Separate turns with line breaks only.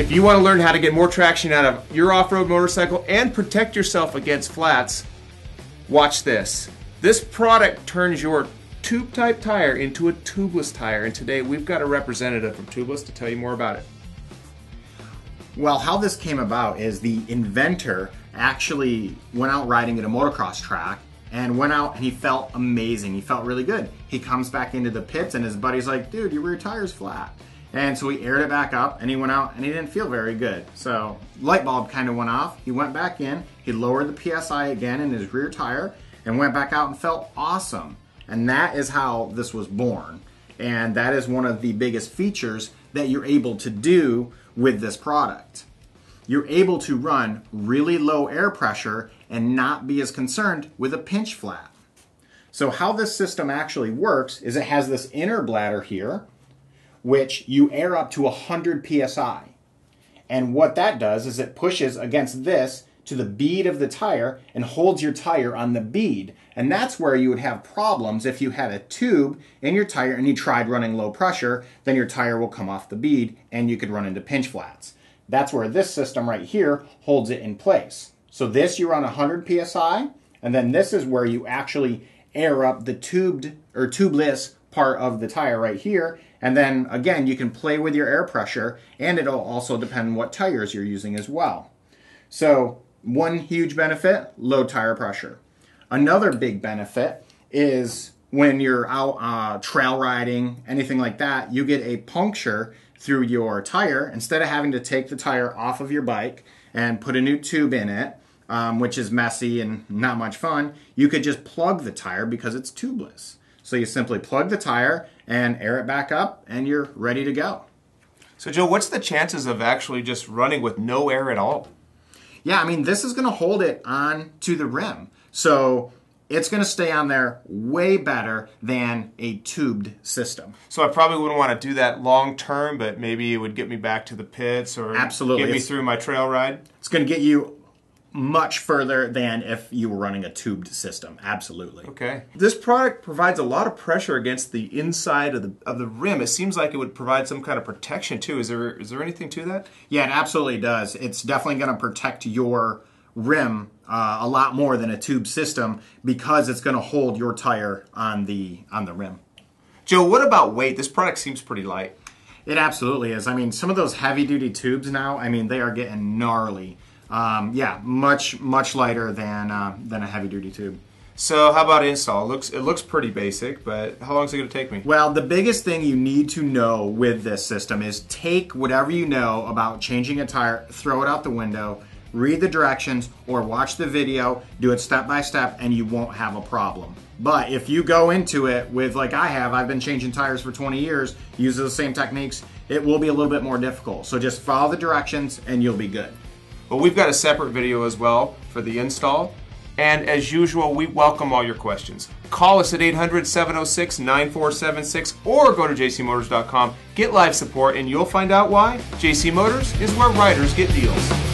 If you want to learn how to get more traction out of your off-road motorcycle and protect yourself against flats, watch this. This product turns your tube-type tire into a tubeless tire, and today we've got a representative from Tubliss to tell you more about it.
Well, how this came about is the inventor actually went out riding at a motocross track and went out and he felt amazing. He felt really good. He comes back into the pits and his buddy's like, dude, your rear tire's flat. And so he aired it back up and he went out and he didn't feel very good. So light bulb kind of went off. He went back in, he lowered the PSI again in his rear tire and went back out and felt awesome. And that is how this was born. And that is one of the biggest features that you're able to do with this product. You're able to run really low air pressure and not be as concerned with a pinch flat. So how this system actually works is it has this inner bladder here, which you air up to 100 PSI. And what that does is it pushes against this to the bead of the tire and holds your tire on the bead. And that's where you would have problems if you had a tube in your tire and you tried running low pressure, then your tire will come off the bead and you could run into pinch flats. That's where this system right here holds it in place. So this you run 100 PSI, and then this is where you actually air up the tubed or tubeless part of the tire right here. And then again, you can play with your air pressure, and it'll also depend on what tires you're using as well. So one huge benefit, low tire pressure. Another big benefit is when you're out trail riding, anything like that, you get a puncture through your tire. Instead of having to take the tire off of your bike and put a new tube in it, which is messy and not much fun, you could just plug the tire because it's tubeless. So you simply plug the tire and air it back up and you're ready to go.
So Joe, what's the chances of actually just running with no air at all?
Yeah, I mean, this is going to hold it on to the rim. So it's going to stay on there way better than a tubed system.
So I probably wouldn't want to do that long term, but maybe it would get me back to the pits or
absolutely
get me through my trail ride.
It's going to get you much further than if you were running a tubed system. Absolutely.
Okay. This product provides a lot of pressure against the inside of the rim. It seems like it would provide some kind of protection too. Is there anything to that?
Yeah, it absolutely does. It's definitely going to protect your rim a lot more than a tube system because it's going to hold your tire on the rim.
Joe, what about weight? This product seems pretty light.
It absolutely is. I mean, some of those heavy-duty tubes now, I mean, they are getting gnarly. Yeah, much lighter than a heavy-duty tube.
So how about install? It looks pretty basic, but how long is it going to take me?
Well, the biggest thing you need to know with this system is take whatever you know about changing a tire, throw it out the window, read the directions, or watch the video, do it step by step, and you won't have a problem. But if you go into it with, like I have, I've been changing tires for 20 years, use the same techniques, it will be a little bit more difficult. So just follow the directions and you'll be good.
Well, we've got a separate video as well for the install. And as usual, we welcome all your questions. Call us at 800-706-9476 or go to jcmotors.com, get live support, and you'll find out why JC Motors is where riders get deals.